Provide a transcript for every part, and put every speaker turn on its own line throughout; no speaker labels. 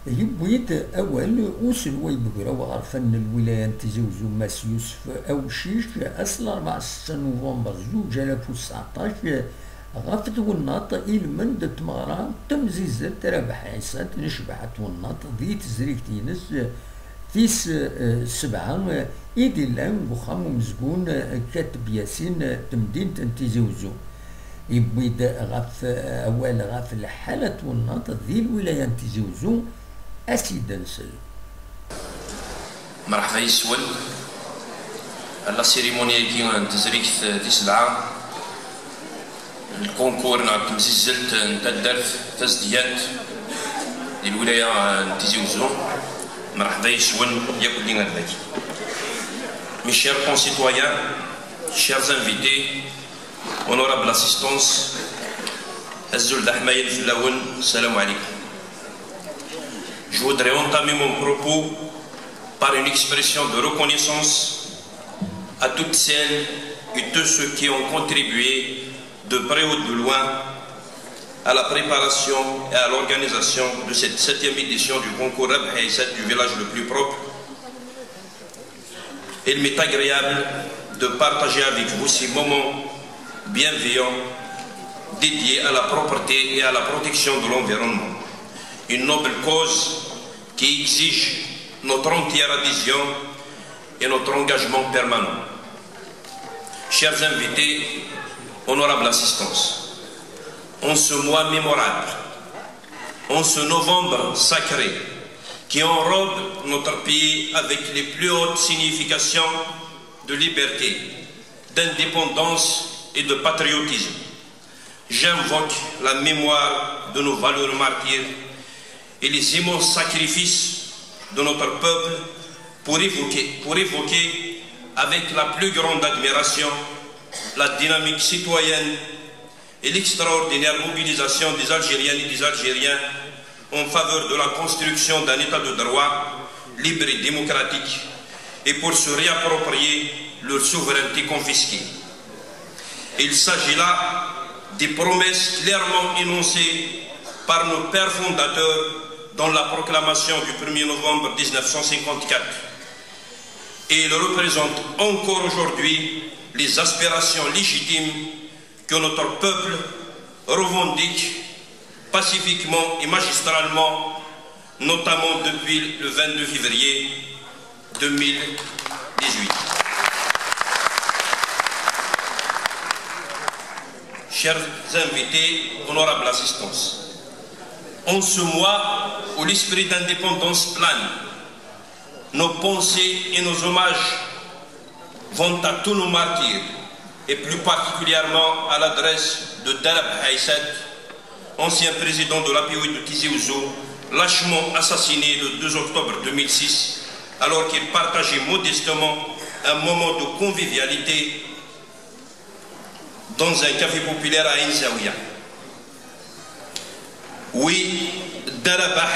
يبويد أول وسلوي بقرا وعرفن الولاية تيزي وزو ماس يوسف أو شيش أصل 4 نوفمبر 2019 غافت وناط إلمن دتمغرا تمزيزة ربح عيسات نشبحت وناط ذي تزريك تينس تيس 7 إيدي الآن بخام ومزقون كاتب ياسين تمدين تيزي وزو يبويد غاف أول غاف الحالة وناط ذي الولاية تيزي وزو أسيدنسل
مرحبا يسول لا سيريمونيا كي تزريك دي 7 الكونكور نعم مزيزلت نتدرت تزديات ديال الولاية تيزي وزو مرحبا يسول ياكل دينا الباكي. Mes chers concitoyens, chers invités, honorable assistance, Azul Dahmaïl Filaoun, salam alaikum. Je voudrais entamer mon propos par une expression de reconnaissance à toutes celles et tous ceux qui ont contribué de près ou de loin à la préparation et à l'organisation de cette 7e édition du concours Rabh Haïsat du village le plus propre. Il m'est agréable de partager avec vous ces moments bienveillants dédiés à la propreté et à la protection de l'environnement. Une noble cause qui exige notre entière adhésion et notre engagement permanent. Chers invités, honorable assistance, en ce mois mémorable, en ce novembre sacré, qui enrobe notre pays avec les plus hautes significations de liberté, d'indépendance et de patriotisme, j'invoque la mémoire de nos valeureux martyrs et les immenses sacrifices de notre peuple pour évoquer avec la plus grande admiration la dynamique citoyenne et l'extraordinaire mobilisation des Algériennes et des Algériens en faveur de la construction d'un État de droit libre et démocratique et pour se réapproprier leur souveraineté confisquée. Il s'agit là des promesses clairement énoncées par nos pères fondateurs dans la proclamation du 1er novembre 1954. Et il représente encore aujourd'hui les aspirations légitimes que notre peuple revendique pacifiquement et magistralement, notamment depuis le 22 février 2018. Chers invités, honorable assistance, en ce mois où l'esprit d'indépendance plane, nos pensées et nos hommages vont à tous nos martyrs, et plus particulièrement à l'adresse de Darab Haïsat, ancien président de l'APO de Tizi Ouzou, lâchement assassiné le 2 octobre 2006, alors qu'il partageait modestement un moment de convivialité dans un café populaire à Inzaouia. Oui, Darabah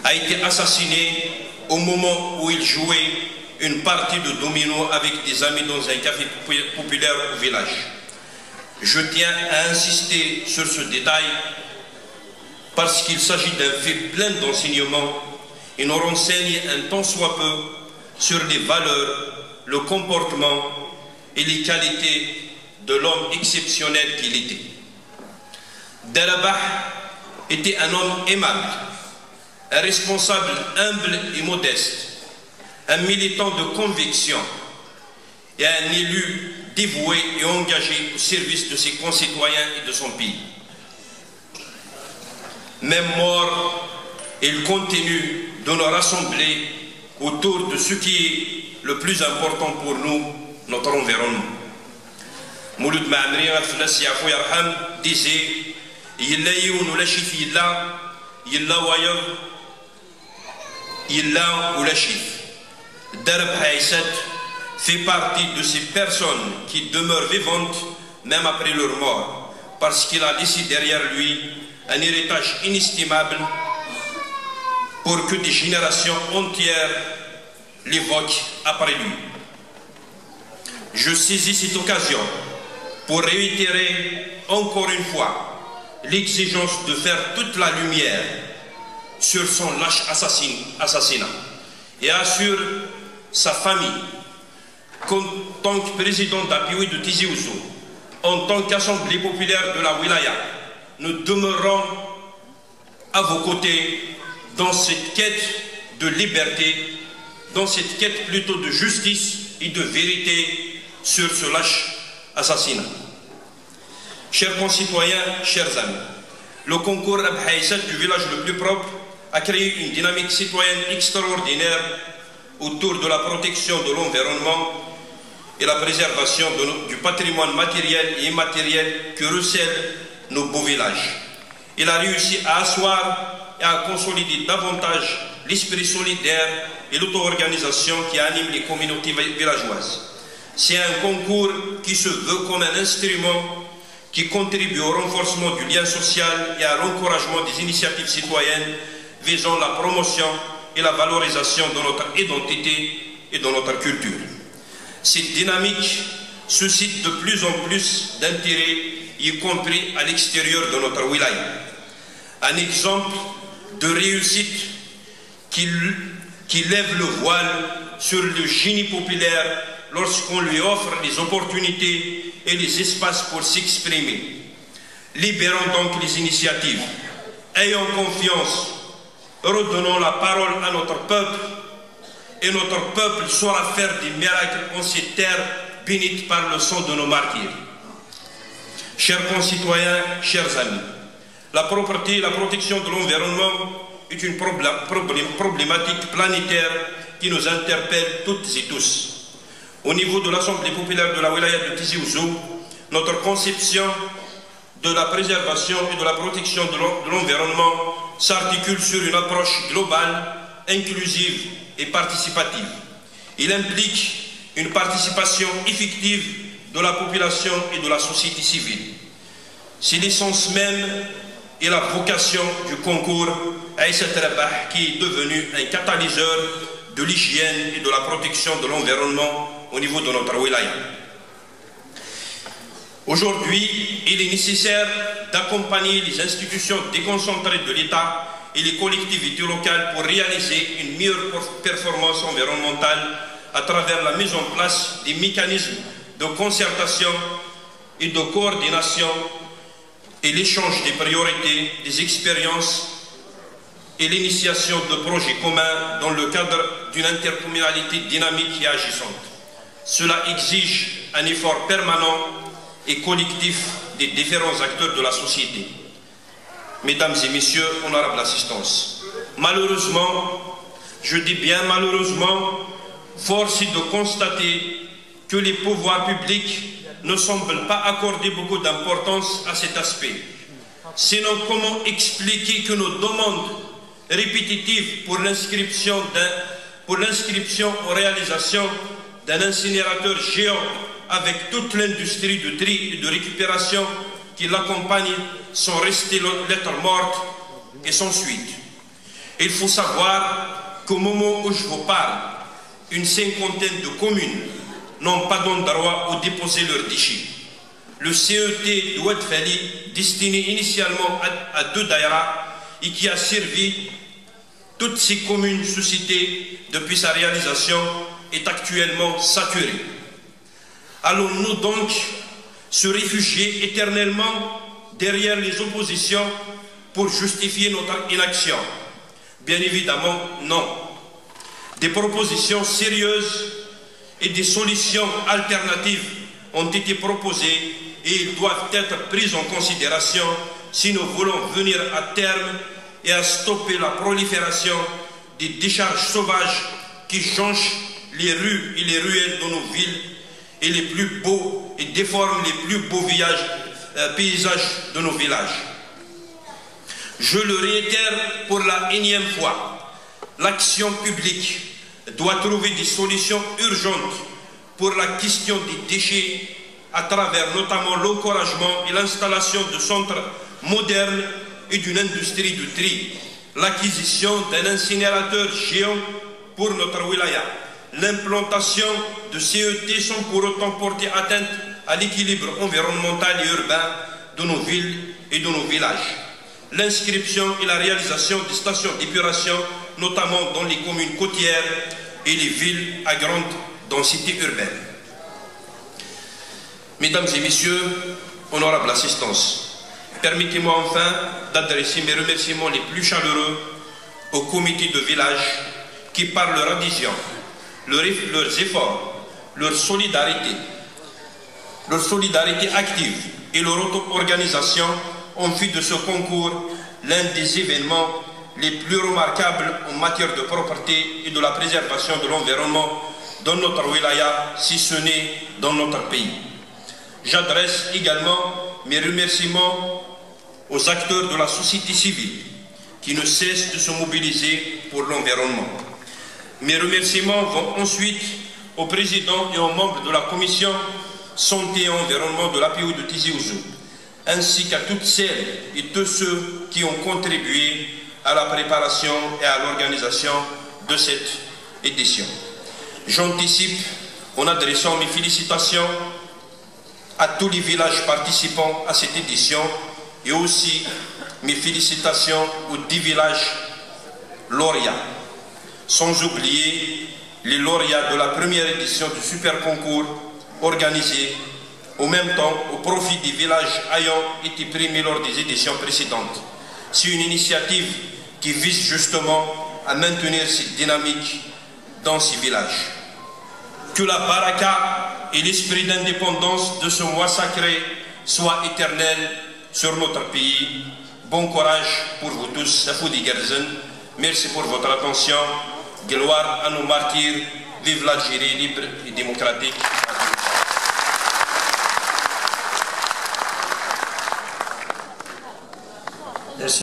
a été assassiné au moment où il jouait une partie de domino avec des amis dans un café populaire au village. Je tiens à insister sur ce détail parce qu'il s'agit d'un fait plein d'enseignements et nous renseigne un tant soit peu sur les valeurs, le comportement et les qualités de l'homme exceptionnel qu'il était. Darabah était un homme aimable, un responsable humble et modeste, un militant de conviction et un élu dévoué et engagé au service de ses concitoyens et de son pays. Même mort, il continue de nous rassembler autour de ce qui est le plus important pour nous, notre environnement. Mouloud Ma'amri Flassi Afou Yarham disait Yilla youn la chif yilla, yilla wayar, yilla ou la chif. Darab Haïsat fait partie de ces personnes qui demeurent vivantes même après leur mort, parce qu'il a laissé derrière lui un héritage inestimable pour que des générations entières l'évoquent après lui. Je saisis cette occasion pour réitérer encore une fois l'exigence de faire toute la lumière sur son lâche assassinat et assure sa famille qu'en tant que président d'appui de Tizi Ouzou, en tant qu'Assemblée populaire de la Wilaya, nous demeurons à vos côtés dans cette quête de liberté, dans cette quête plutôt de justice et de vérité sur ce lâche assassinat. Chers concitoyens, chers amis, le concours Abhaïsat du village le plus propre a créé une dynamique citoyenne extraordinaire autour de la protection de l'environnement et la préservation du patrimoine matériel et immatériel que recèlent nos beaux villages. Il a réussi à asseoir et à consolider davantage l'esprit solidaire et l'auto-organisation qui anime les communautés villageoises. C'est un concours qui se veut comme un instrument qui contribue au renforcement du lien social et à l'encouragement des initiatives citoyennes visant la promotion et la valorisation de notre identité et de notre culture. Cette dynamique suscite de plus en plus d'intérêt, y compris à l'extérieur de notre wilaya. Un exemple de réussite qui lève le voile sur le génie populaire lorsqu'on lui offre les opportunités et les espaces pour s'exprimer. Libérons donc les initiatives, ayons confiance, redonnons la parole à notre peuple, et notre peuple saura faire des miracles en ces terres bénites par le sang de nos martyrs. Chers concitoyens, chers amis, la propreté et la protection de l'environnement est une problématique planétaire qui nous interpelle toutes et tous. Au niveau de l'Assemblée populaire de la Wilaya de Tizi Ouzou, notre conception de la préservation et de la protection de l'environnement s'articule sur une approche globale, inclusive et participative. Il implique une participation effective de la population et de la société civile. C'est l'essence même et la vocation du concours Aïssat Rabah qui est devenu un catalyseur de l'hygiène et de la protection de l'environnement au niveau de notre wilaya. Aujourd'hui, il est nécessaire d'accompagner les institutions déconcentrées de l'État et les collectivités locales pour réaliser une meilleure performance environnementale à travers la mise en place des mécanismes de concertation et de coordination et l'échange des priorités, des expériences et l'initiation de projets communs dans le cadre d'une intercommunalité dynamique et agissante. Cela exige un effort permanent et collectif des différents acteurs de la société. Mesdames et messieurs, honorables assistance, malheureusement, je dis bien malheureusement, force est de constater que les pouvoirs publics ne semblent pas accorder beaucoup d'importance à cet aspect. Sinon, comment expliquer que nos demandes répétitives pour l'inscription en réalisation d'un incinérateur géant avec toute l'industrie de tri et de récupération qui l'accompagne sont restées lettres mortes et sans suite. Il faut savoir qu'au moment où je vous parle, une cinquantaine de communes n'ont pas d'endroit où déposer leurs déchets. Le CET de Oued Fali, destiné initialement à 2 daïras et qui a servi toutes ces communes suscitées depuis sa réalisation, est actuellement saturé. Allons-nous donc se réfugier éternellement derrière les oppositions pour justifier notre inaction? Bien évidemment, non. Des propositions sérieuses et des solutions alternatives ont été proposées et doivent être prises en considération si nous voulons venir à terme et à stopper la prolifération des décharges sauvages qui jonchent les rues et les ruelles de nos villes et les plus beaux et déforment les plus beaux paysages de nos villages. Je le réitère pour la énième fois, l'action publique doit trouver des solutions urgentes pour la question des déchets à travers notamment l'encouragement et l'installation de centres modernes et d'une industrie de tri, l'acquisition d'un incinérateur géant pour notre wilaya, l'implantation de CET sans pour autant porter atteinte à l'équilibre environnemental et urbain de nos villes et de nos villages, l'inscription et la réalisation des stations d'épuration, notamment dans les communes côtières et les villes à grande densité urbaine. Mesdames et Messieurs, honorables assistance, permettez-moi enfin d'adresser mes remerciements les plus chaleureux au comité de village qui, par leur adhésion, leurs efforts, leur solidarité active et leur auto-organisation ont fait de ce concours l'un des événements les plus remarquables en matière de propreté et de la préservation de l'environnement dans notre wilaya, si ce n'est dans notre pays. J'adresse également mes remerciements aux acteurs de la société civile qui ne cessent de se mobiliser pour l'environnement. Mes remerciements vont ensuite au président et aux membres de la commission santé et environnement de l'APO de Tizi Ouzou, ainsi qu'à toutes celles et tous ceux qui ont contribué à la préparation et à l'organisation de cette édition. J'anticipe en adressant mes félicitations à tous les villages participants à cette édition et aussi mes félicitations aux 10 villages lauréats, sans oublier les lauréats de la première édition du super concours organisé au même temps au profit des villages ayant été primés lors des éditions précédentes. C'est une initiative qui vise justement à maintenir cette dynamique dans ces villages. Que la baraka et l'esprit d'indépendance de ce mois sacré soient éternels sur notre pays. Bon courage pour vous tous. Safoudi Gerzen. Merci pour votre attention. Gloire à nos martyrs. Vive l'Algérie libre et démocratique.